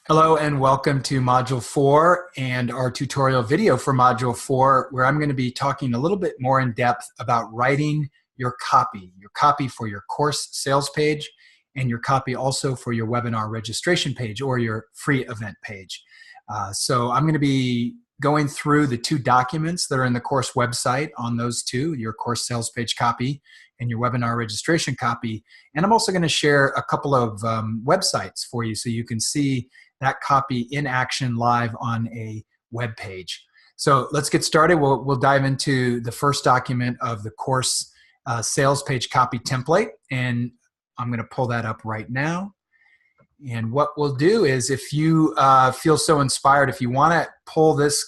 Hello and welcome to Module 4 and our tutorial video for Module 4, where I'm going to be talking a little bit more in depth about writing your copy for your course sales page, and your copy also for your webinar registration page or your free event page. So I'm going to be going through the two documents that are in the course website on those two, your course sales page copy and your webinar registration copy. And I'm also going to share a couple of websites for you so you can see that copy in action live on a web page. So let's get started. We'll dive into the first document of the course sales page copy template, and I'm going to pull that up right now. And what we'll do is, if you feel so inspired, if you want to pull this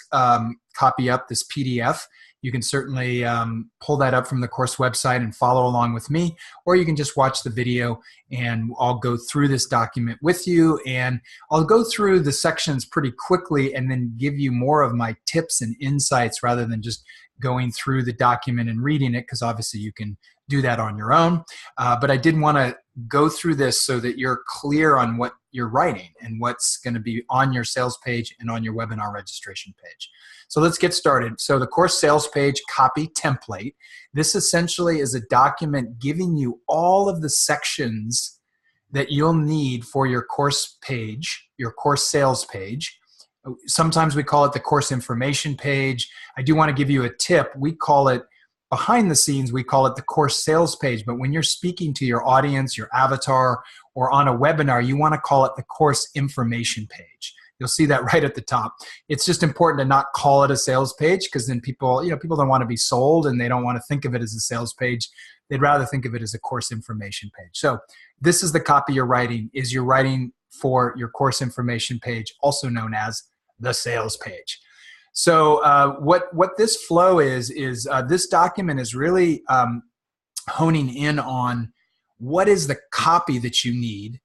copy up, this PDF, you can certainly pull that up from the course website and follow along with me, or you can just watch the video and I'll go through this document with you, and I'll go through the sections pretty quickly and then give you more of my tips and insights rather than just going through the document and reading it, because obviously you can do that on your own. But I did want to go through this so that you're clear on what you're writing and what's going to be on your sales page and on your webinar registration page. So let's get started. So the course sales page copy template, this essentially is a document giving you all of the sections that you'll need for your course page, your course sales page. Sometimes we call it the course information page. I do want to give you a tip. We call it, behind the scenes, we call it the course sales page, but when you're speaking to your audience, your avatar, or on a webinar, you want to call it the course information page. You'll see that right at the top. It's just important to not call it a sales page, because then people don't want to be sold and they don't want to think of it as a sales page. They'd rather think of it as a course information page. So this is the copy you're writing, is you're writing for your course information page, also known as the sales page. So what this flow is this document is really honing in on what is the copy that you need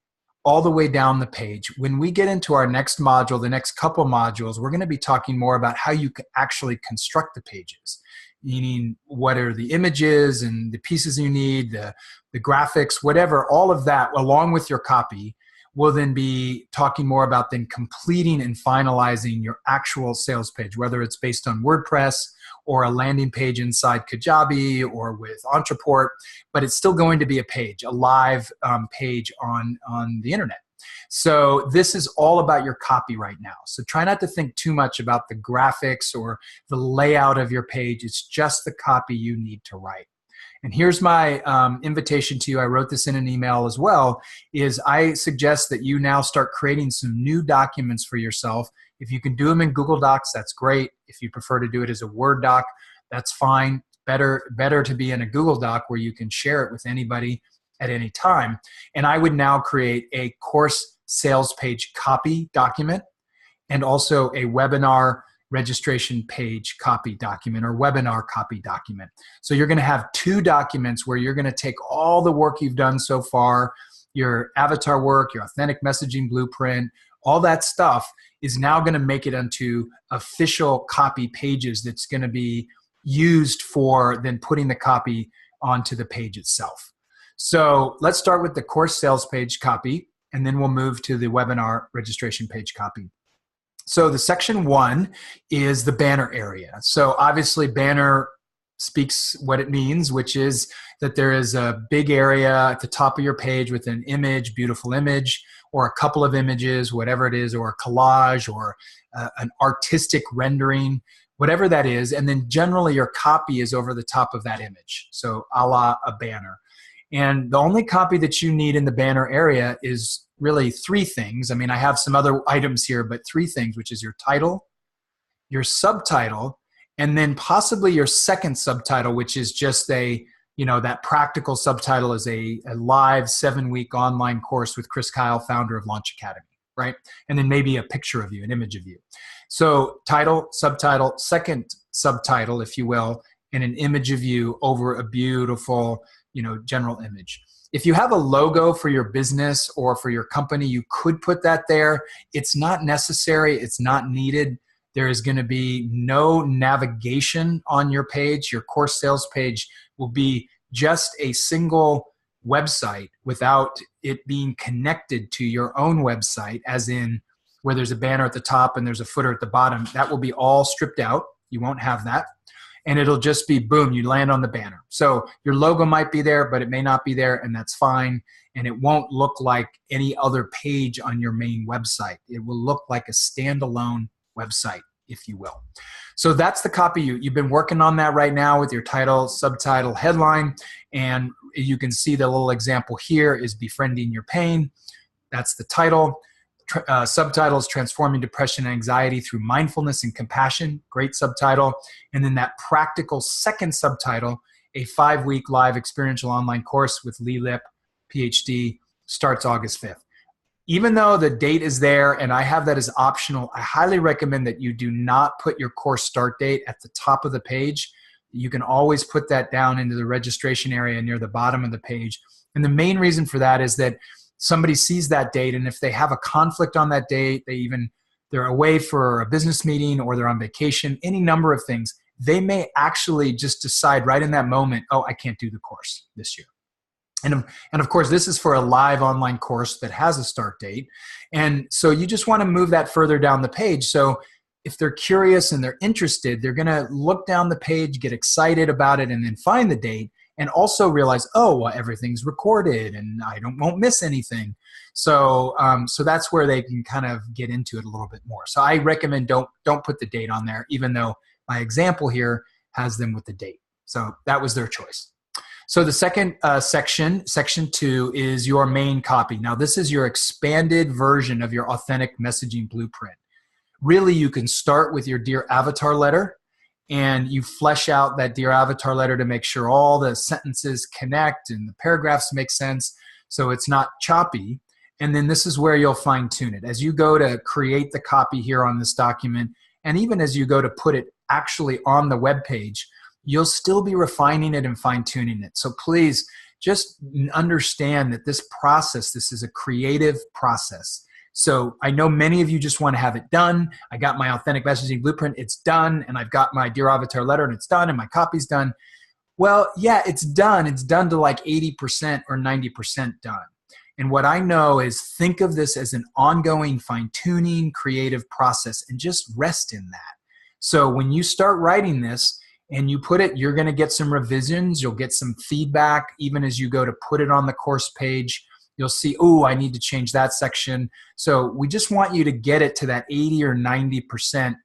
all the way down the page. When we get into our next module, the next couple modules, we're going to be talking more about how you can actually construct the pages, meaning what are the images and the pieces you need, the graphics, whatever, all of that, along with your copy. We'll then be talking more about then completing and finalizing your actual sales page, whether it's based on WordPress or a landing page inside Kajabi or with Entreport, but it's still going to be a page, a live page on the internet. So this is all about your copy right now. So try not to think too much about the graphics or the layout of your page. It's just the copy you need to write. And here's my invitation to you. I wrote this in an email as well, is I suggest that you now start creating some new documents for yourself. If you can do them in Google Docs, that's great. If you prefer to do it as a Word doc, that's fine. Better to be in a Google Doc where you can share it with anybody at any time. And I would now create a course sales page copy document and also a webinar registration page copy document or webinar copy document. So you're going to have two documents where you're going to take all the work you've done so far, your avatar work, your authentic messaging blueprint, all that stuff is now going to make it onto official copy pages that's going to be used for then putting the copy onto the page itself. So let's start with the course sales page copy, and then we'll move to the webinar registration page copy. So the section 1 is the banner area. So obviously banner speaks what it means, which is that there is a big area at the top of your page with an image, beautiful image, or a couple of images, whatever it is, or a collage, or an artistic rendering, whatever that is. And then generally your copy is over the top of that image. So a la a banner. And the only copy that you need in the banner area is really three things. I mean, I have some other items here, but three things, which is your title, your subtitle, and then possibly your second subtitle, which is just that practical subtitle is a live 7-week online course with Chris Kyle, founder of Launch Academy, right? And then maybe a picture of you, an image of you. So title, subtitle, second subtitle, if you will, and an image of you over a beautiful, general image. If you have a logo for your business or for your company, you could put that there. It's not necessary. It's not needed. There is going to be no navigation on your page. Your course sales page will be just a single website without it being connected to your own website, as in where there's a banner at the top and there's a footer at the bottom. That will be all stripped out. You won't have that. And it'll just be, boom, you land on the banner. So your logo might be there, but it may not be there, and that's fine. And it won't look like any other page on your main website. It will look like a standalone website, if you will. So that's the copy. You've been working on that right now with your title, subtitle, headline, and you can see the little example here is Befriending Your Pain. That's the title. Subtitles, Transforming Depression and Anxiety Through Mindfulness and Compassion. Great subtitle. And then that practical second subtitle, a 5-week live experiential online course with Lee Lip, PhD, starts August 5th. Even though the date is there and I have that as optional, I highly recommend that you do not put your course start date at the top of the page. You can always put that down into the registration area near the bottom of the page. And the main reason for that is that somebody sees that date, and if they have a conflict on that date, they're away for a business meeting or they're on vacation, any number of things, they may actually just decide right in that moment, oh, I can't do the course this year. And of course, this is for a live online course that has a start date. And so you just want to move that further down the page. So if they're curious and they're interested, they're going to look down the page, get excited about it, and then find the date. And also realize, oh, well, everything's recorded and I won't miss anything. So that's where they can kind of get into it a little bit more. So I recommend don't put the date on there, even though my example here has them with the date. So that was their choice. So the second section 2, is your main copy. Now this is your expanded version of your authentic messaging blueprint. Really, you can start with your Dear Avatar letter, and you flesh out that Dear Avatar letter to make sure all the sentences connect and the paragraphs make sense so it's not choppy. And then this is where you'll fine tune it. As you go to create the copy here on this document, and even as you go to put it actually on the web page, you'll still be refining it and fine tuning it. So please just understand that this is a creative process. So I know many of you just want to have it done. I got my authentic messaging blueprint, it's done, and I've got my Dear Avatar letter and it's done, and my copy's done. Well, yeah, it's done. It's done to like 80% or 90% done. And what I know is think of this as an ongoing fine-tuning creative process and just rest in that. So when you start writing this and you put it, you're going to get some revisions, you'll get some feedback even as you go to put it on the course page. You'll see, oh, I need to change that section. So we just want you to get it to that 80 or 90%,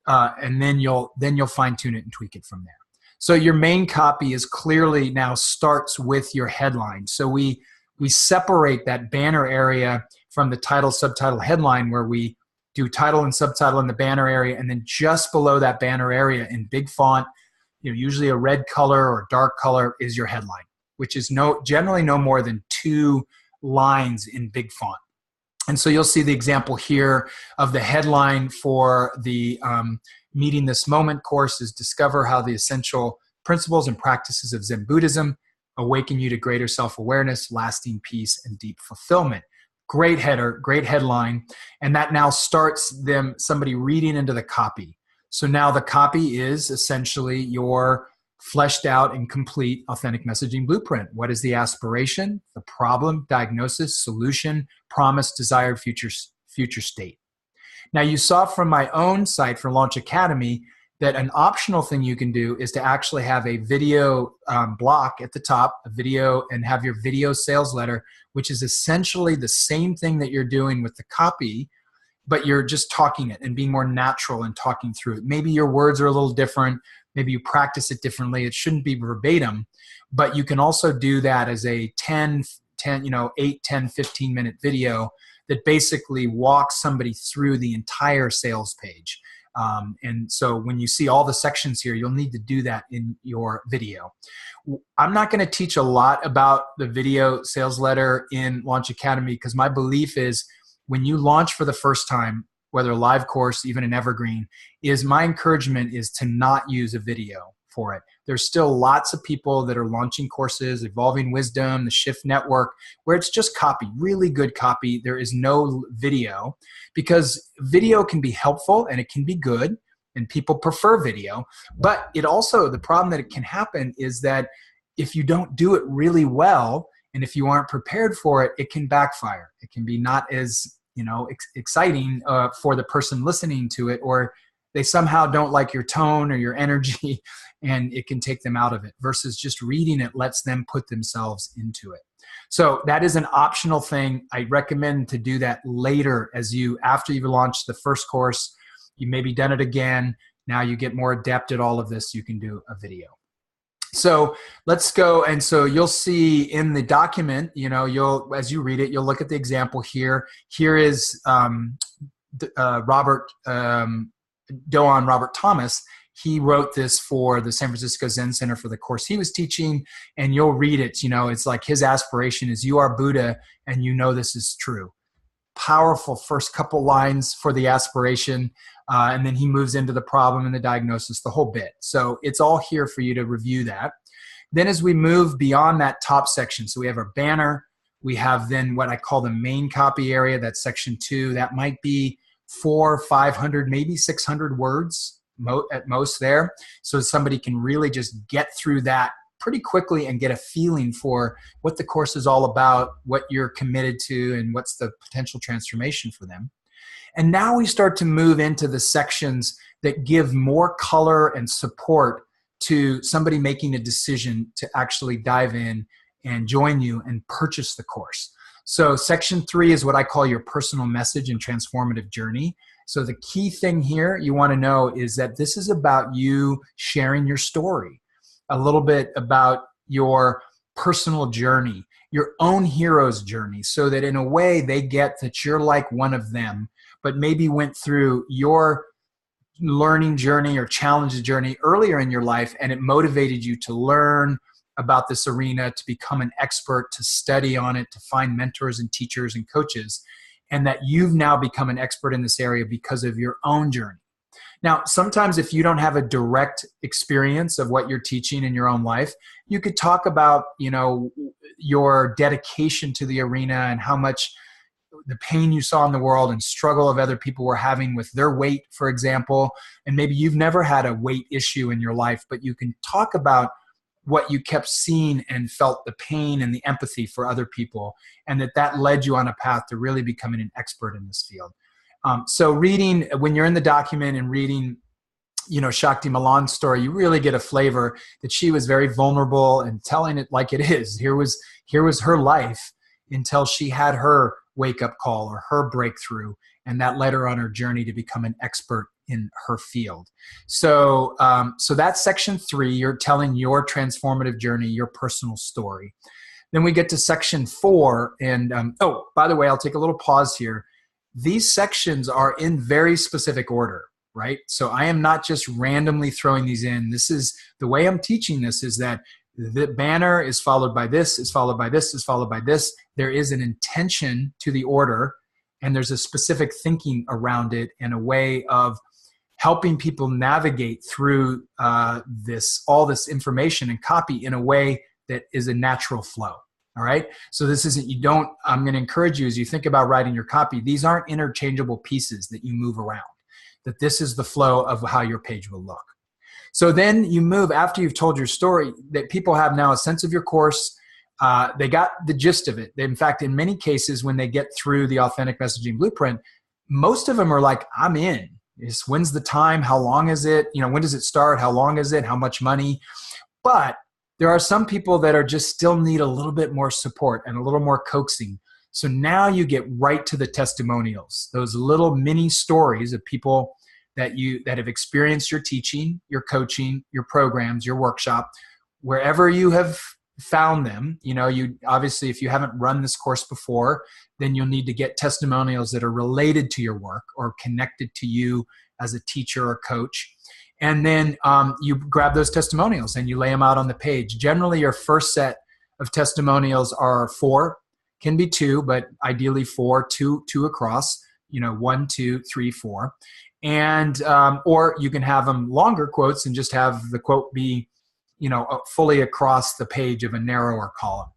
and then you'll fine tune it and tweak it from there. So your main copy is clearly now starts with your headline. So we separate that banner area from the title, subtitle, headline, where we do title and subtitle in the banner area, and then just below that banner area in big font, usually a red color or dark color, is your headline, which is generally no more than 2 lines in big font. And so you'll see the example here of the headline for the Meeting This Moment course is Discover How the Essential Principles and Practices of Zen Buddhism Awaken You to Greater Self-Awareness, Lasting Peace, and Deep Fulfillment. Great header, great headline. And that now starts somebody reading into the copy. So now the copy is essentially your fleshed out and complete authentic messaging blueprint. What is the aspiration, the problem, diagnosis, solution, promise, desired future state? Now you saw from my own site for Launch Academy that an optional thing you can do is to actually have a video block at the top, a video, and have your video sales letter, which is essentially the same thing that you're doing with the copy, but you're just talking it and being more natural and talking through it. Maybe your words are a little different. Maybe you practice it differently. It shouldn't be verbatim, but you can also do that as a 8, 10, 15 minute video that basically walks somebody through the entire sales page. And so when you see all the sections here, you'll need to do that in your video. I'm not going to teach a lot about the video sales letter in Launch Academy because my belief is when you launch for the first time, whether a live course, even an evergreen, my encouragement is to not use a video for it. There's still lots of people that are launching courses, Evolving Wisdom, the Shift Network, where it's just copy, really good copy. There is no video because video can be helpful and it can be good and people prefer video. But the problem that it can happen is that if you don't do it really well and if you aren't prepared for it, it can backfire. It can be not as exciting for the person listening to it, or they somehow don't like your tone or your energy, and it can take them out of it, versus just reading it lets them put themselves into it. So that is an optional thing. I recommend to do that later, after you've launched the first course, you maybe done it again. Now you get more adept at all of this, you can do a video. So let's go. And so you'll see in the document, as you read it, you'll look at the example here. Here is Robert Thomas. He wrote this for the San Francisco Zen Center for the course he was teaching, and you'll read it. It's like his aspiration is, you are Buddha and this is true. Powerful first couple lines for the aspiration, and then he moves into the problem and the diagnosis, the whole bit. So it's all here for you to review that. Then as we move beyond that top section, so we have our banner, we have then what I call the main copy area, that's section 2. That might be 400, 500, maybe 600 words at most there. So somebody can really just get through that pretty quickly and get a feeling for what the course is all about, what you're committed to, and what's the potential transformation for them. And now we start to move into the sections that give more color and support to somebody making a decision to actually dive in and join you and purchase the course. So section 3 is what I call your personal message and transformative journey. So the key thing here you want to know is that this is about you sharing your story, a little bit about your personal journey, your own hero's journey, so that in a way they get that you're like one of them, but maybe went through your learning journey or challenge journey earlier in your life, and it motivated you to learn about this arena, to become an expert, to study on it, to find mentors and teachers and coaches, and that you've now become an expert in this area because of your own journey. Now, sometimes if you don't have a direct experience of what you're teaching in your own life, you could talk about, your dedication to the arena and how much the pain you saw in the world and struggle of other people were having with their weight, for example. And maybe you've never had a weight issue in your life, but you can talk about what you kept seeing and felt the pain and the empathy for other people, and that led you on a path to really becoming an expert in this field. So reading, when you're in the document and reading, Shakti Malan's story, you really get a flavor that she was very vulnerable and telling it like it is. Here was her life until she had her wake-up call or her breakthrough, and that led her on her journey to become an expert in her field. So that's section 3. You're telling your transformative journey, your personal story. Then we get to section 4, and by the way, I'll take a little pause here. These sections are in very specific order, right? So I am not just randomly throwing these in. This is the way I'm teaching this, is that the banner is followed by this, is followed by this, is followed by this. There is an intention to the order, and there's a specific thinking around it and a way of helping people navigate through all this information and copy in a way that is a natural flow. All right. So this isn't, I'm going to encourage you as you think about writing your copy, these aren't interchangeable pieces that you move around, that this is the flow of how your page will look. So then you move, after you've told your story, that people have now a sense of your course. They got the gist of it. In fact, in many cases, when they get through the Authentic Messaging Blueprint, most of them are like, I'm in. When's the time? How long is it? When does it start? How long is it? How much money? But there are some people that are just still need a little bit more support and a little more coaxing. So now you get right to the testimonials, those little mini stories of people that have experienced your teaching, your coaching, your programs, your workshop, wherever you have found them. You obviously, if you haven't run this course before, then you'll need to get testimonials that are related to your work or connected to you as a teacher or coach. And then you grab those testimonials and you lay them out on the page. Generally, your first set of testimonials are 4, can be 2, but ideally 4, two across, 1, 2, 3, 4. And, or you can have them longer quotes and just have the quote be, fully across the page of a narrower column.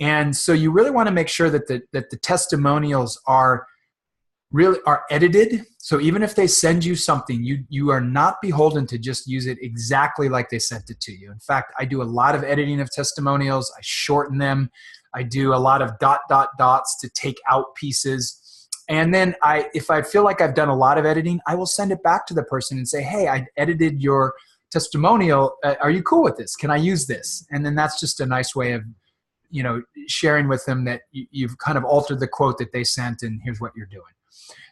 And so you really want to make sure that the testimonials are edited. So even if they send you something, you are not beholden to just use it exactly like they sent it to you. In fact, I do a lot of editing of testimonials. I shorten them. I do a lot of dots to take out pieces. And then if I feel like I've done a lot of editing, I will send it back to the person and say, hey, I edited your testimonial. Are you cool with this? Can I use this? And then that's just a nice way of, sharing with them that you've kind of altered the quote that they sent, and here's what you're doing.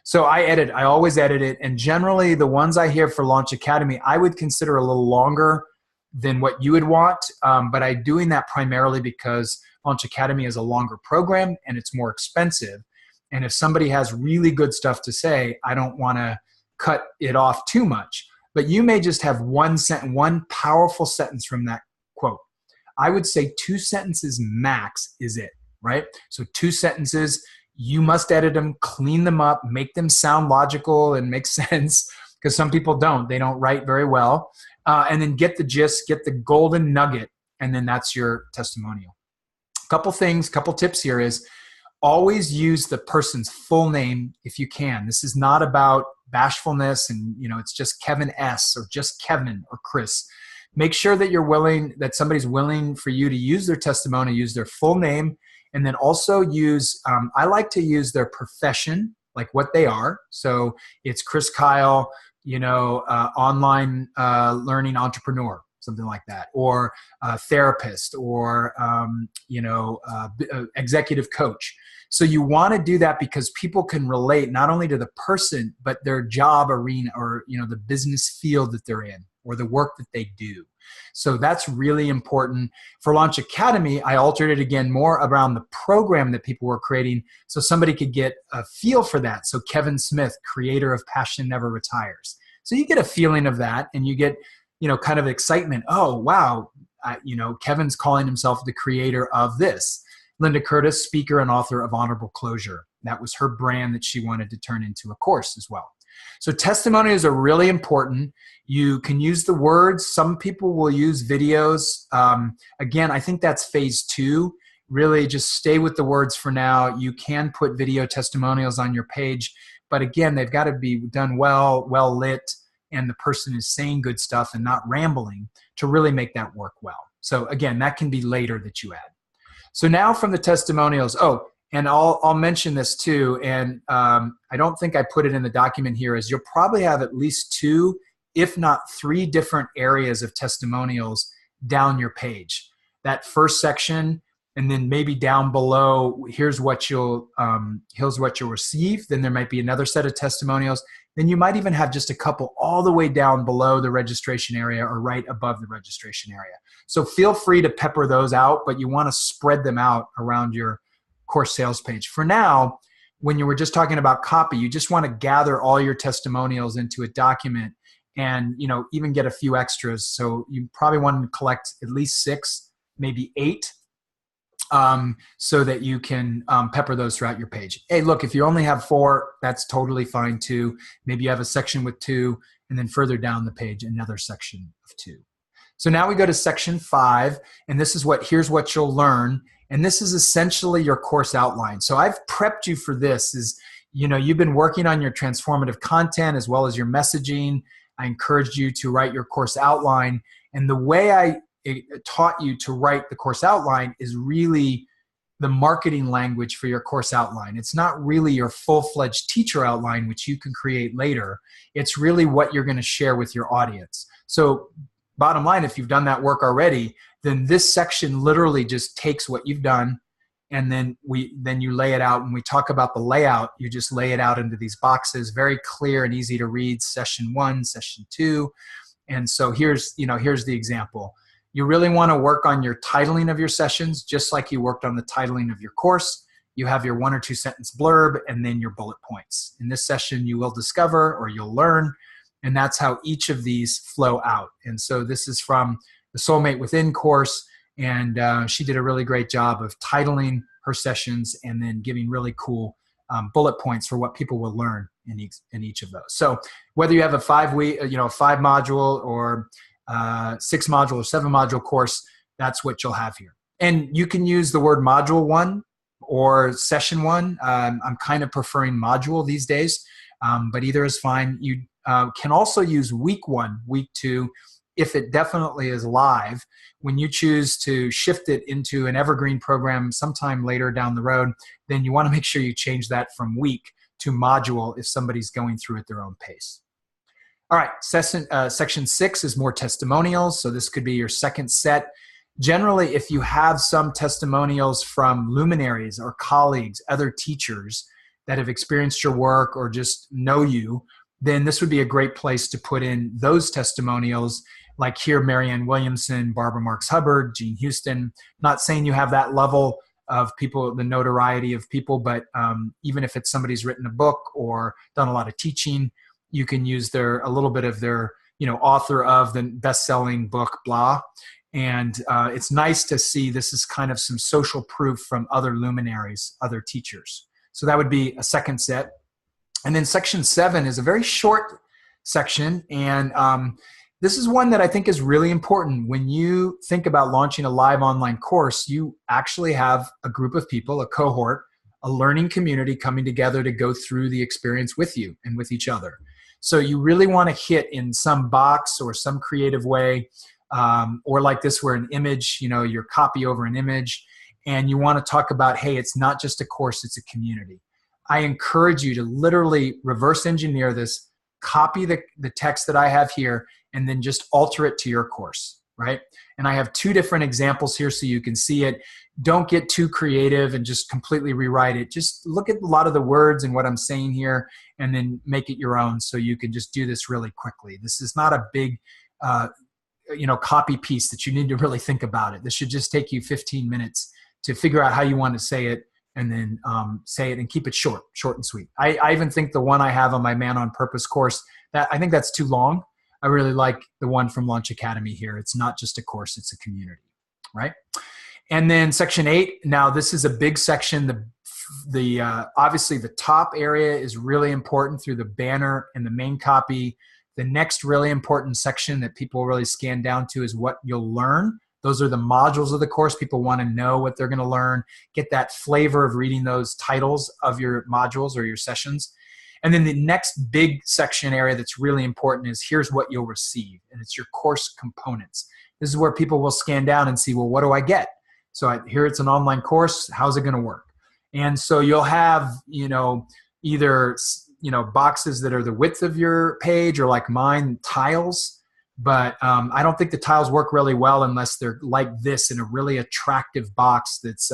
So I always edit it. And generally the ones I hear for Launch Academy, I would consider a little longer than what you would want. But I'm doing that primarily because Launch Academy is a longer program and it's more expensive. And if somebody has really good stuff to say, I don't want to cut it off too much. But you may just have one powerful sentence from that quote. I would say 2 sentences max is it, right? So 2 sentences, you must edit them, clean them up, make them sound logical and make sense, because some people don't. They don't write very well. And then get the gist, get the golden nugget, and then that's your testimonial. Couple tips here is always use the person's full name if you can. This is not about bashfulness and, it's just Kevin S. or just Kevin or Chris. Make sure that somebody's willing for you to use their testimony, use their full name, and then also use, I like to use their profession, like what they are. So it's Chris Kyle, online learning entrepreneur, something like that, or therapist, or executive coach. So you want to do that because people can relate not only to the person, but their job arena, or the business field that they're in, or the work that they do. So that's really important. For Launch Academy, I altered it again more around the program that people were creating so somebody could get a feel for that. So Kevin Smith, creator of Passion Never Retires. So you get a feeling of that, and you get, kind of excitement. Oh, wow. Kevin's calling himself the creator of this. Linda Curtis, speaker and author of Honorable Closure. That was her brand that she wanted to turn into a course as well. So testimonials are really important. You can use the words. Some people will use videos. Again, I think that's phase 2. Really just stay with the words for now. You can put video testimonials on your page, but again, they've got to be done well lit, and the person is saying good stuff and not rambling to really make that work well. So again, that can be later that you add. So now from the testimonials, and I'll mention this too, and I don't think I put it in the document here, is you'll probably have at least 2, if not 3 different areas of testimonials down your page. That first section, and then maybe down below, here's what you'll receive. Then there might be another set of testimonials. Then you might even have just a couple all the way down below the registration area or right above the registration area. So feel free to pepper those out, but you want to spread them out around your course sales page. For now, when you were just talking about copy, you just want to gather all your testimonials into a document and even get a few extras. So you probably want to collect at least 6, maybe 8, so that you can pepper those throughout your page. Hey, look, if you only have 4, that's totally fine too. Maybe you have a section with 2, and then further down the page, another section of 2. So now we go to section 5, and here's what you'll learn. And this is essentially your course outline. So I've prepped you for this. You've been working on your transformative content as well as your messaging. I encouraged you to write your course outline. And the way I taught you to write the course outline is really the marketing language for your course outline. It's not really your full-fledged teacher outline, which you can create later. It's really what you're going to share with your audience. So bottom line, if you've done that work already, then this section literally just takes what you've done, and then you lay it out. When we talk about the layout, you just lay it out into these boxes, very clear and easy to read, session 1, session 2. And so here's the example. You really want to work on your titling of your sessions, just like you worked on the titling of your course. You have your 1 or 2 sentence blurb and then your bullet points. In this session, you will discover, or you'll learn, and that's how each of these flow out. And so this is from the Soulmate Within course, and she did a really great job of titling her sessions and then giving really cool bullet points for what people will learn in each of those. So whether you have a 5-week, 5 module or 6 module or 7 module course, that's what you'll have here. And you can use the word module 1 or session 1. I'm kind of preferring module these days, but either is fine. You can also use week 1, week 2, if it definitely is live. When you choose to shift it into an evergreen program sometime later down the road, then you want to make sure you change that from week to module if somebody's going through at their own pace. All right, section 6 is more testimonials. So this could be your second set. Generally, if you have some testimonials from luminaries or colleagues, other teachers that have experienced your work or just know you, then this would be a great place to put in those testimonials. Like here, Marianne Williamson, Barbara Marks Hubbard, Jean Houston. Not saying you have that level of people, the notoriety of people, but even if it's somebody's written a book or done a lot of teaching, you can use a little bit of their, author of the best-selling book, blah. And it's nice to see this is kind of some social proof from other luminaries, other teachers. So that would be a second set. And then section 7 is a very short section. And this is one that I think is really important. When you think about launching a live online course, you actually have a group of people, a cohort, a learning community coming together to go through the experience with you and with each other. So you really want to hit in some box or some creative way, or like this where an image, your copy over an image, and you want to talk about, hey, it's not just a course, it's a community. I encourage you to literally reverse engineer this, copy the text that I have here, and then just alter it to your course, right? And I have 2 different examples here so you can see it. Don't get too creative and just completely rewrite it. Just look at a lot of the words and what I'm saying here and then make it your own so you can just do this really quickly. This is not a big copy piece that you need to really think about it. This should just take you 15 minutes to figure out how you want to say it and then say it and keep it short and sweet. I even think the one I have on my Man on Purpose course, I think that's too long. I really like the one from Launch Academy here. It's not just a course, it's a community, right? And then section 8, now this is a big section. Obviously the top area is really important through the banner and the main copy. The next really important section that people really scan down to is what you'll learn. Those are the modules of the course. People want to know what they're going to learn, get that flavor of reading those titles of your modules or your sessions. And then the next big section area that's really important is here's what you'll receive, and it's your course components. This is where people will scan down and see, well, what do I get? So here it's an online course. How's it going to work? And so you'll have, either, boxes that are the width of your page or like mine, tiles. But I don't think the tiles work really well unless they're like this in a really attractive box that's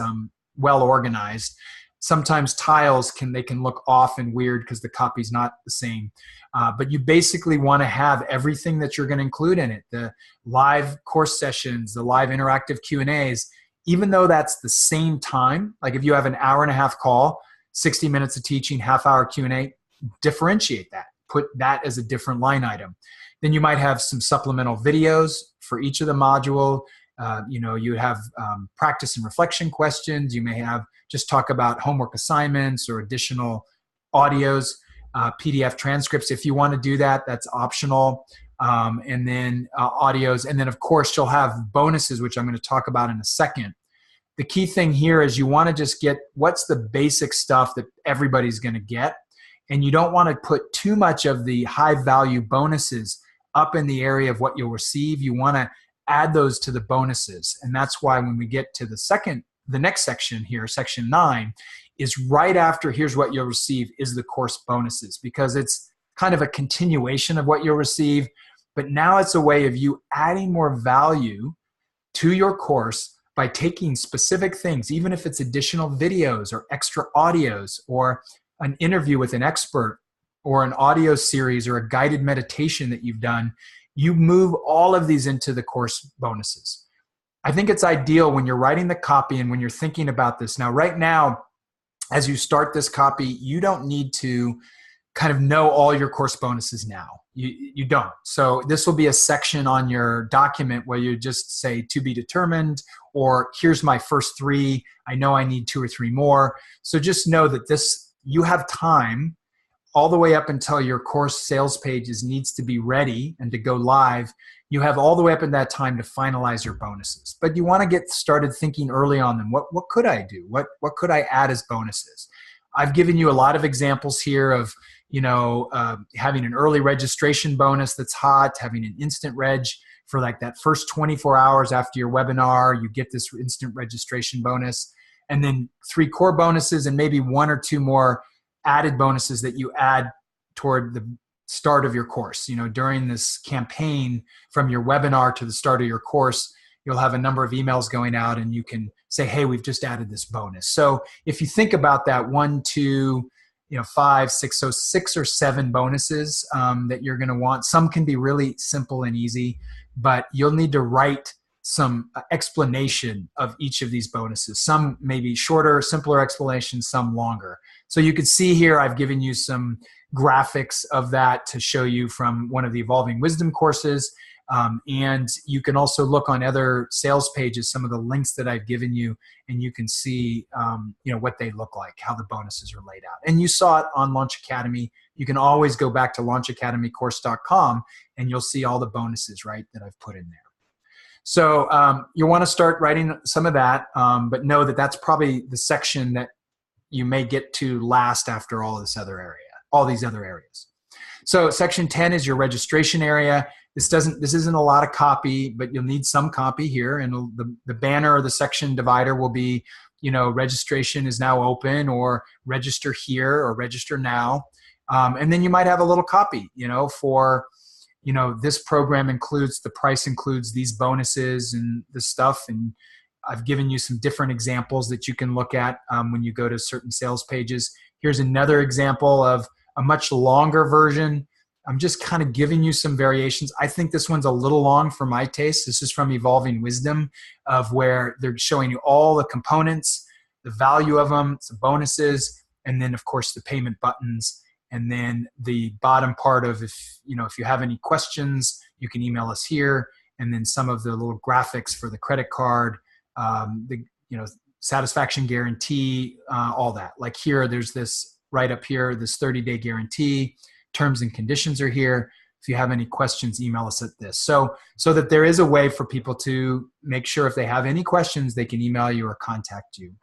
well organized. Sometimes tiles can look off and weird because the copy's not the same. But you basically want to have everything that you're going to include in it. The live course sessions, the live interactive Q&As, even though that's the same time, like if you have an hour-and-a-half call, 60 minutes of teaching, half-hour Q&A, differentiate that. Put that as a different line item. Then you might have some supplemental videos for each of the module. You have practice and reflection questions. You may have just talk about homework assignments or additional audios, PDF transcripts. If you want to do that, that's optional. And then audios. And then, of course, you'll have bonuses, which I'm going to talk about in a second. The key thing here is you want to just get what's the basic stuff that everybody's going to get. And you don't want to put too much of the high-value bonuses up in the area of what you'll receive. You want to add those to the bonuses. And that's why when we get to the next section here, section 9, is right after here's what you'll receive is the course bonuses, because it's kind of a continuation of what you'll receive. But now it's a way of you adding more value to your course by taking specific things, even if it's additional videos or extra audios or an interview with an expert or an audio series or a guided meditation that you've done. You move all of these into the course bonuses. I think it's ideal when you're writing the copy and when you're thinking about this. Now, right now, as you start this copy, you don't need to kind of know all your course bonuses now. You don't. So this will be a section on your document where you just say to be determined, or here's my first 3. I know I need 2 or 3 more. So just know that you have time all the way up until your course sales pages needs to be ready and to go live. You have all the way up in that time to finalize your bonuses. But you want to get started thinking early on them. What could I do? What could I add as bonuses? I've given you a lot of examples here of having an early registration bonus that's hot, having an instant reg for like that first 24 hours after your webinar, you get this instant registration bonus, and then 3 core bonuses and maybe 1 or 2 more added bonuses that you add toward the start of your course. During this campaign from your webinar to the start of your course, you'll have a number of emails going out and you can say, hey, we've just added this bonus. So if you think about that 1, 2, 5, 6, so 6 or 7 bonuses that you're going to want. Some can be really simple and easy, but you'll need to write some explanation of each of these bonuses. Some may be shorter, simpler explanations, some longer. So you can see here, I've given you some graphics of that to show you from one of the Evolving Wisdom courses. And you can also look on other sales pages, some of the links that I've given you, and you can see what they look like, how the bonuses are laid out. And you saw it on Launch Academy. You can always go back to launchacademycourse.com and you'll see all the bonuses, right, that I've put in there. So you want to start writing some of that, but know that that's probably the section that you may get to last after all these other areas. So section 10 is your registration area. This isn't a lot of copy, but you'll need some copy here. And the banner or the section divider will be, registration is now open, or register here, or register now. And then you might have a little copy, for, this program the price includes these bonuses and this stuff. And I've given you some different examples that you can look at when you go to certain sales pages. Here's another example of a much longer version. I'm just kind of giving you some variations. I think this one's a little long for my taste. This is from Evolving Wisdom, of where they're showing you all the components, the value of them, some bonuses, and then of course the payment buttons. And then the bottom part of if you have any questions, you can email us here. And then some of the little graphics for the credit card, satisfaction guarantee, all that. Like here, there's this right up here, this 30-day guarantee. Terms and conditions are here. If you have any questions, email us at this. So that there is a way for people to make sure if they have any questions, they can email you or contact you.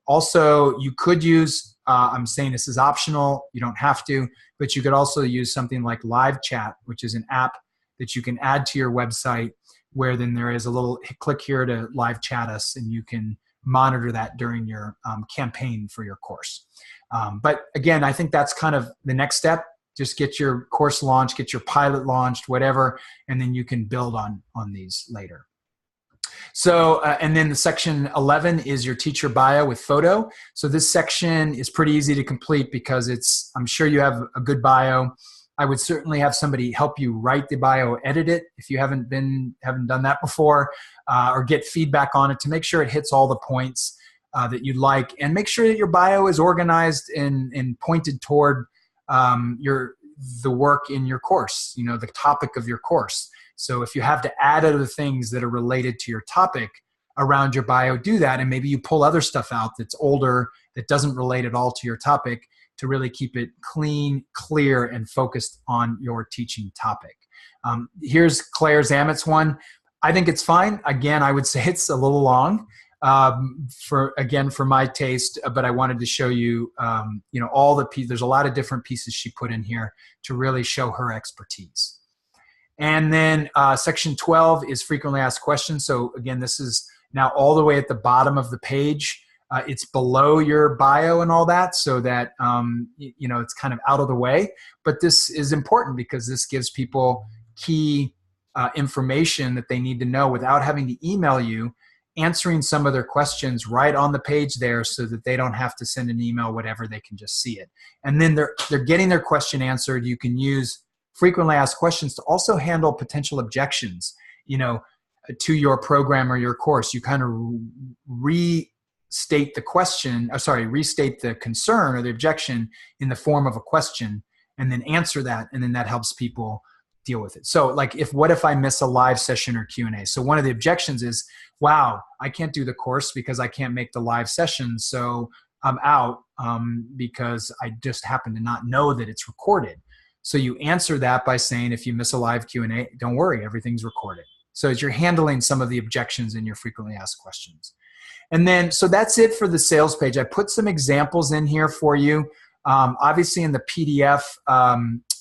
Also, you could use, I'm saying this is optional, you don't have to, but you could also use something like Live Chat, which is an app that you can add to your website, where then there is a little click here to live chat us, and you can monitor that during your campaign for your course. But again, I think that's kind of the next step. Just get your course launched, get your pilot launched, whatever, and then you can build on these later. So, and then the section 11 is your teacher bio with photo. So this section is pretty easy to complete because I'm sure you have a good bio. I would certainly have somebody help you write the bio, edit it if you haven't done that before, or get feedback on it to make sure it hits all the points that you'd like, and make sure that your bio is organized and pointed toward the work in your course, the topic of your course. So if you have to add other things that are related to your topic around your bio, do that, and maybe you pull other stuff out that's older, that doesn't relate at all to your topic, to really keep it clean, clear, and focused on your teaching topic. Here's Claire Zamet's one. I think it's fine. Again, I would say it's a little long for my taste, but I wanted to show you, all the pieces. There's a lot of different pieces she put in here to really show her expertise. And then section 12 is frequently asked questions. So again, this is now all the way at the bottom of the page. It's below your bio and all that, so that it's kind of out of the way. But this is important because this gives people key information that they need to know without having to email you, answering some of their questions right on the page there, so that they don't have to send an email, whatever, they can just see it. And then they're getting their question answered. You can use frequently asked questions to also handle potential objections, to your program or your course. You kind of restate the concern or the objection in the form of a question, and then answer that, and then that helps people deal with it. So like, what if I miss a live session or Q&A? So one of the objections is, wow, I can't do the course because I can't make the live session, so I'm out because I just happen to not know that it's recorded. So you answer that by saying, if you miss a live Q&A, don't worry, everything's recorded. So as you're handling some of the objections in your frequently asked questions. And then, so that's it for the sales page. I put some examples in here for you. Obviously in the PDF,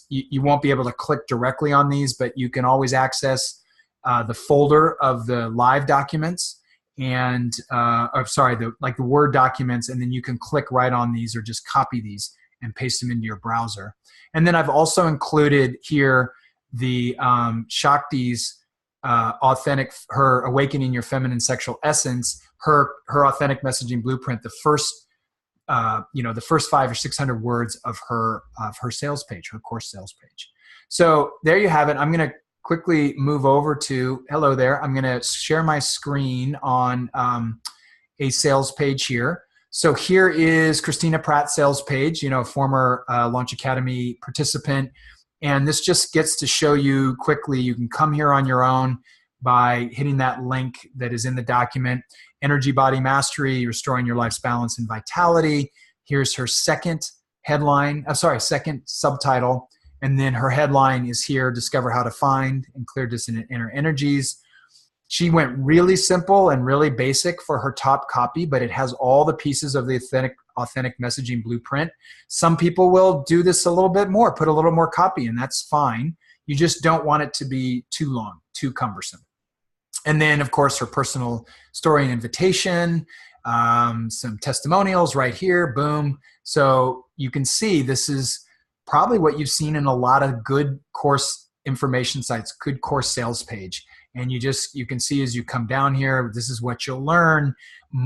you won't be able to click directly on these, but you can always access the folder of the live documents. and or sorry, like the Word documents, and then you can click right on these or just copy these and paste them into your browser. And then I've also included here the Shakti's her Awakening Your Feminine Sexual Essence, her authentic messaging blueprint, the first the first 500 or 600 words of her sales page, her course sales page. So there you have it. I'm going to quickly move over to, hello there. I'm going to share my screen on a sales page here. So here is Christina Pratt's sales page, former Launch Academy participant. And this just gets to show you quickly, you can come here on your own by hitting that link that is in the document. Energy Body Mastery, Restoring Your Life's Balance and Vitality. Here's her second second subtitle. And then her headline is here, Discover How to Find and Clear Dissonant Inner Energies. She went really simple and really basic for her top copy, but it has all the pieces of the authentic messaging blueprint. Some people will do this a little bit more, put a little more copy, and that's fine. You just don't want it to be too long, too cumbersome. And then, of course, her personal story and invitation, some testimonials right here, boom. So you can see this is probably what you've seen in a lot of good course information sites, good course sales page. And you can see as you come down here, this is what you'll learn.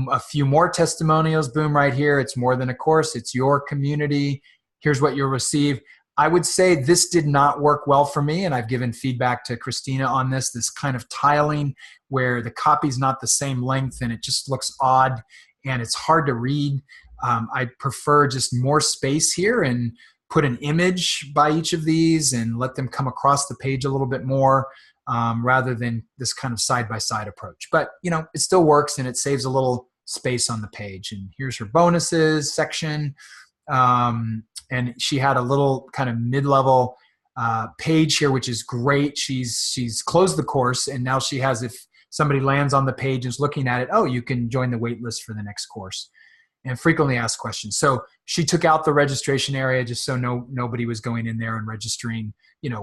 A few more testimonials, boom, right here. It's more than a course, it's your community. Here's what you'll receive. I would say this did not work well for me, and I've given feedback to Christina on this kind of tiling where the copy's not the same length and it just looks odd and it's hard to read. I prefer just more space here and put an image by each of these and let them come across the page a little bit more rather than this kind of side-by-side approach. But, it still works and it saves a little space on the page. And here's her bonuses section. And she had a little kind of mid-level page here, which is great. She's closed the course, and now she has, if somebody lands on the page and is looking at it, oh, you can join the wait list for the next course. And frequently asked questions. So she took out the registration area just so nobody was going in there and registering,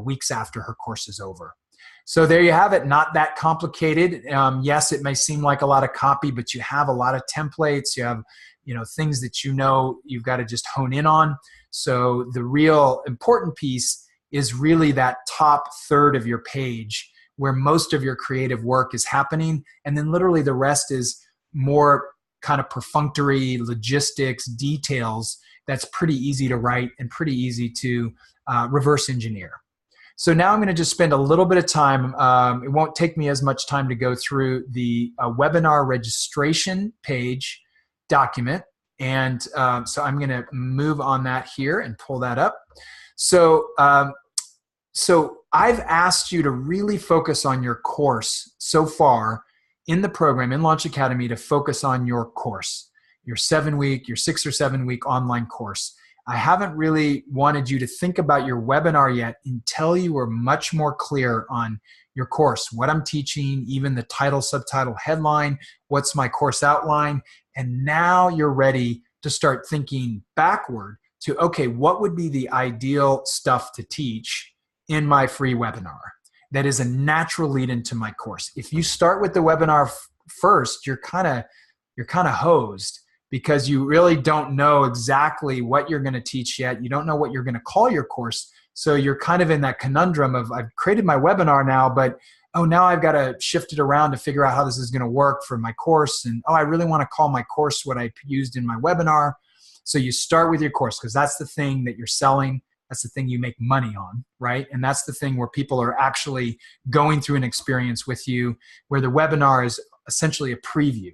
weeks after her course is over. So there you have it. Not that complicated. Yes, it may seem like a lot of copy, but you have a lot of templates. You have, things that you've got to just hone in on. So the real important piece is really that top third of your page where most of your creative work is happening. And then literally the rest is more kind of perfunctory logistics details that's pretty easy to write and pretty easy to reverse engineer. So now I'm going to just spend a little bit of time. It won't take me as much time to go through the webinar registration page document. And so I'm going to move on that here and pull that up. So I've asked you to really focus on your course so far in the program, in Launch Academy, to focus on your course, your 7-week, your 6 or 7 week online course. I haven't really wanted you to think about your webinar yet until you were much more clear on your course, what I'm teaching, even the title, subtitle, headline, what's my course outline. And now you're ready to start thinking backward to, okay, what would be the ideal stuff to teach in my free webinar that is a natural lead into my course? If you start with the webinar first, you're kind of hosed, because you really don't know exactly what you're going to teach yet. You don't know what you're going to call your course. So you're kind of in that conundrum of, I've created my webinar now, but now I've got to shift it around to figure out how this is going to work for my course. And I really want to call my course what I used in my webinar. So you start with your course, because that's the thing that you're selling. That's the thing you make money on, right? And that's the thing where people are actually going through an experience with you, where the webinar is essentially a preview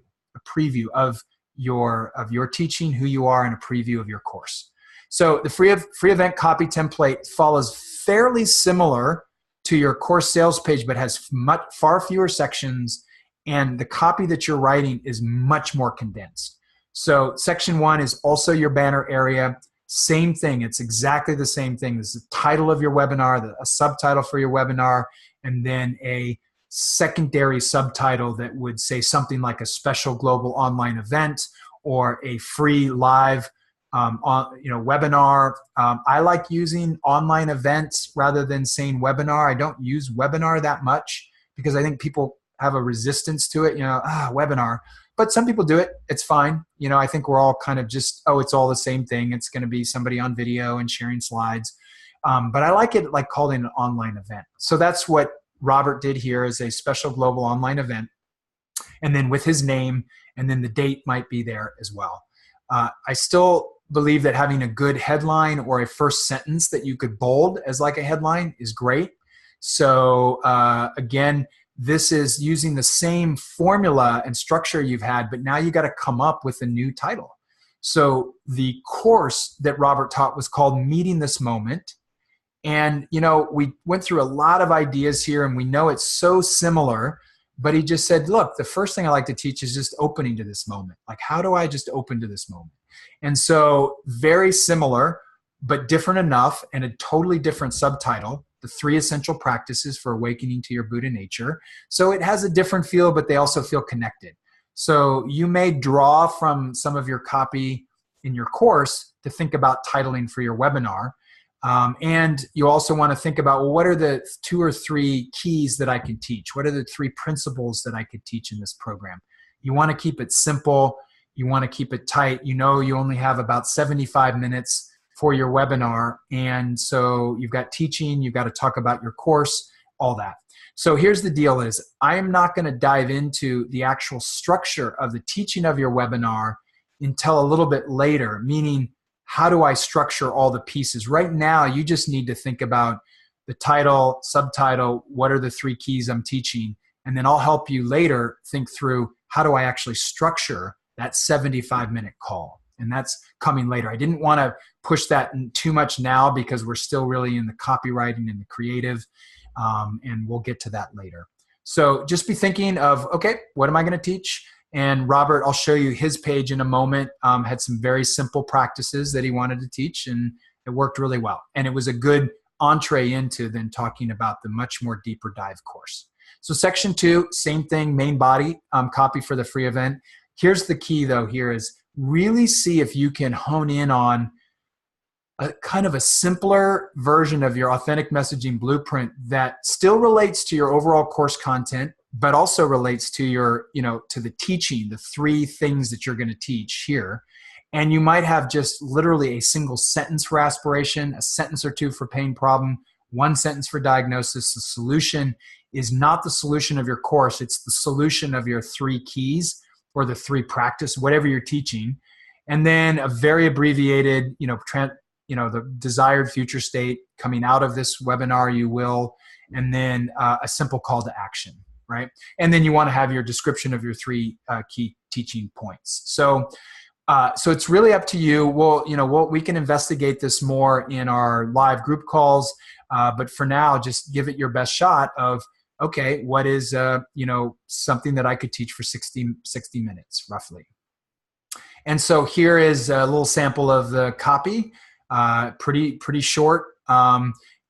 of your teaching, who you are, and a preview of your course. So the free event copy template follows fairly similar to your course sales page, but has far fewer sections, and the copy that you're writing is much more condensed. So section 1 is also your banner area. Same thing. It's exactly the same thing. This is the title of your webinar, a subtitle for your webinar, and then a secondary subtitle that would say something like a special global online event or a free live webinar. I like using online events rather than saying webinar. I don't use webinar that much because I think people have a resistance to it, webinar. But some people do it. It's fine. I think we're all kind of just, it's all the same thing. It's going to be somebody on video and sharing slides. But I like it like called an online event. So that's what Robert did here, is a special global online event. And then with his name, and then the date might be there as well. I still believe that having a good headline or a first sentence that you could bold as like a headline is great. So again, this is using the same formula and structure you've had, but now you got to come up with a new title. So the course that Robert taught was called Meeting This Moment. And, we went through a lot of ideas here, and we know it's so similar, but he just said, look, the first thing I like to teach is just opening to this moment. Like, how do I just open to this moment? And so very similar, but different enough, and a totally different subtitle, the 3 essential practices for awakening to your Buddha nature. So it has a different feel, but they also feel connected. So you may draw from some of your copy in your course to think about titling for your webinar. And you also want to think about, well, what are the 2 or 3 keys that I can teach? What are the 3 principles that I could teach in this program? You want to keep it simple. You want to keep it tight. You only have about 75 minutes for your webinar. And so you've got teaching, you've got to talk about your course, all that. So here's the deal is, I am not going to dive into the actual structure of the teaching of your webinar until a little bit later, meaning, how do I structure all the pieces? Right now, you just need to think about the title, subtitle, what are the 3 keys I'm teaching? And then I'll help you later think through, how do I actually structure that 75-minute call? And that's coming later. I didn't want to push that too much now because we're still really in the copywriting and the creative, and we'll get to that later. So just be thinking of, okay, what am I going to teach? And Robert, I'll show you his page in a moment, had some very simple practices that he wanted to teach, and it worked really well. And it was a good entree into then talking about the much more deeper dive course. So section 2, same thing, main body, copy for the free event. Here's the key though here is, really see if you can hone in on a kind of a simpler version of your authentic messaging blueprint that still relates to your overall course content, but also relates to your, to the teaching, the 3 things that you're going to teach here. And you might have just literally a single sentence for aspiration, a sentence or 2 for pain problem, 1 sentence for diagnosis. The solution is not the solution of your course. It's the solution of your 3 keys or the 3 practice, whatever you're teaching. And then a very abbreviated, the desired future state coming out of this webinar, you will, and then a simple call to action. Right? And then you want to have your description of your 3 key teaching points. So it's really up to you. We can investigate this more in our live group calls. But for now, just give it your best shot of, okay, what is, something that I could teach for 60 minutes roughly. And so here is a little sample of the copy, pretty short.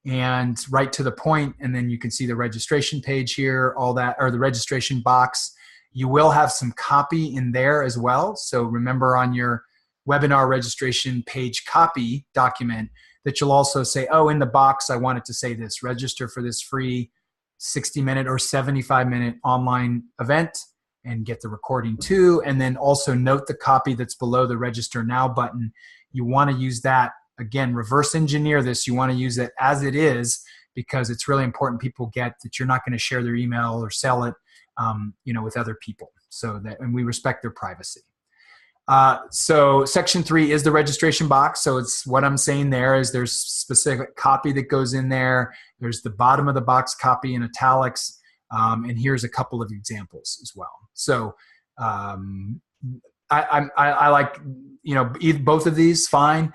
And right to the point, and then you can see the registration page here, all that, or the registration box. You will have some copy in there as well. So remember on your webinar registration page copy document that you'll also say, oh, in the box, I want it to say this, register for this free 60-minute or 75-minute online event and get the recording too. And then also note the copy that's below the register now button. You want to use that. Again, reverse engineer this. You want to use it as it is, because it's really important people get that you're not going to share their email or sell it, with other people. And we respect their privacy. So section 3 is the registration box. So it's what I'm saying there is there's specific copy that goes in there. There's the bottom of the box copy in italics. And here's a couple of examples as well. So I like, both of these, fine.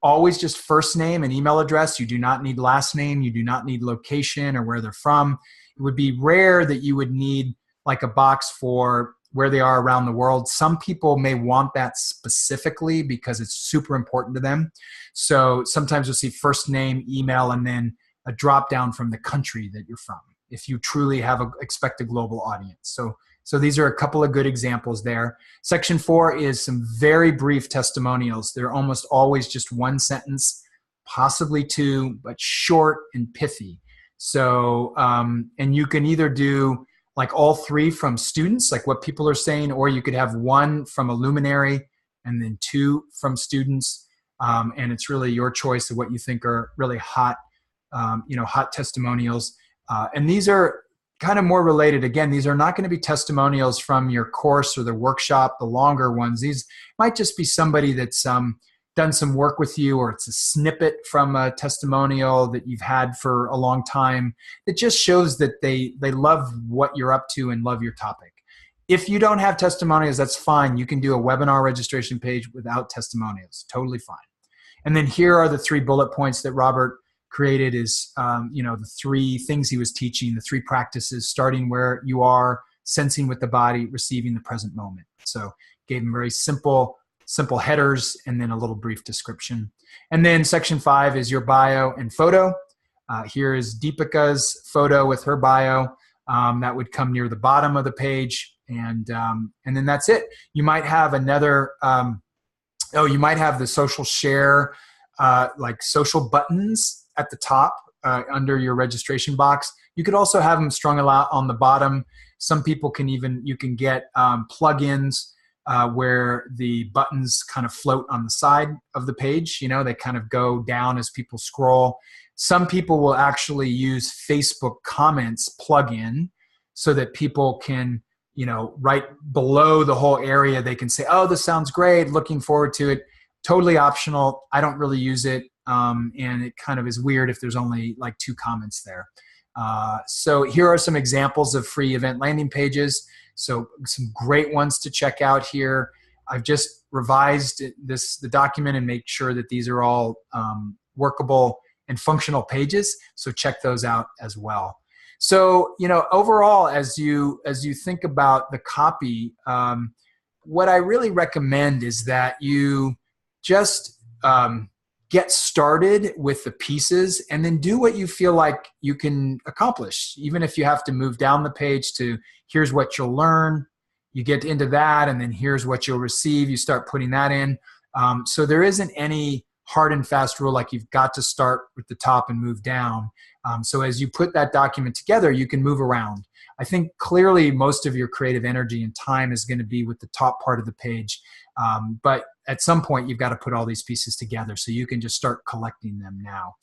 Always just first name and email address. You do not need last name. You do not need location or where they're from. It would be rare that you would need like a box for where they are around the world. Some people may want that specifically because it's super important to them. So sometimes you'll see first name, email, and then a drop down from the country that you're from, if you truly have a expect a global audience. So these are a couple of good examples there. Section 4 is some very brief testimonials. They're almost always just 1 sentence, possibly 2, but short and pithy. So, and you can either do like all three from students, like what people are saying, or you could have one from a luminary and then two from students. And it's really your choice of what you think are really hot, hot testimonials. And these are kind of more related. Again, these are not going to be testimonials from your course or the workshop, the longer ones. These might just be somebody that's done some work with you, or it's a snippet from a testimonial that you've had for a long time. It just shows that they love what you're up to and love your topic. If you don't have testimonials, that's fine. You can do a webinar registration page without testimonials. Totally fine. And then here are the 3 bullet points that Robert created is, the 3 things he was teaching, the 3 practices, starting where you are, sensing with the body, receiving the present moment. So gave him very simple headers and then a little brief description. And then section 5 is your bio and photo. Here is Deepika's photo with her bio. That would come near the bottom of the page. And then that's it. You might have another, you might have the social share, like social buttons at the top under your registration box. You could also have them strung out on the bottom. Some people you can get plugins where the buttons kind of float on the side of the page. They kind of go down as people scroll. Some people will actually use Facebook comments plugin so that people can, right below the whole area, they can say, oh, this sounds great, looking forward to it. Totally optional. I don't really use it. And it kind of is weird if there's only like 2 comments there. So here are some examples of free event landing pages. So some great ones to check out here. I've just revised the document and make sure that these are all workable and functional pages. So check those out as well. So, overall, as you think about the copy, what I really recommend is that you just get started with the pieces and then do what you feel like you can accomplish. Even if you have to move down the page to here's what you'll learn, you get into that, and then here's what you'll receive. You start putting that in. So there isn't any hard and fast rule like you've got to start with the top and move down. So as you put that document together, you can move around. I think clearly most of your creative energy and time is going to be with the top part of the page. But at some point, you've got to put all these pieces together so you can just start collecting them now.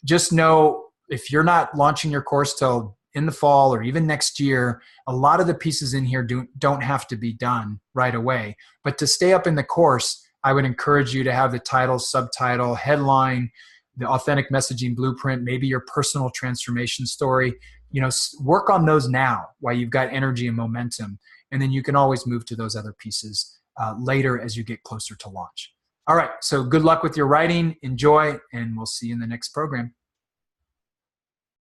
Just know if you're not launching your course till in the fall or even next year, a lot of the pieces in here don't have to be done right away. But to stay up in the course, I would encourage you to have the title, subtitle, headline, the authentic messaging blueprint, maybe your personal transformation story. Work on those now while you've got energy and momentum. And then you can always move to those other pieces later as you get closer to launch. All right, so good luck with your writing. Enjoy, and we'll see you in the next program.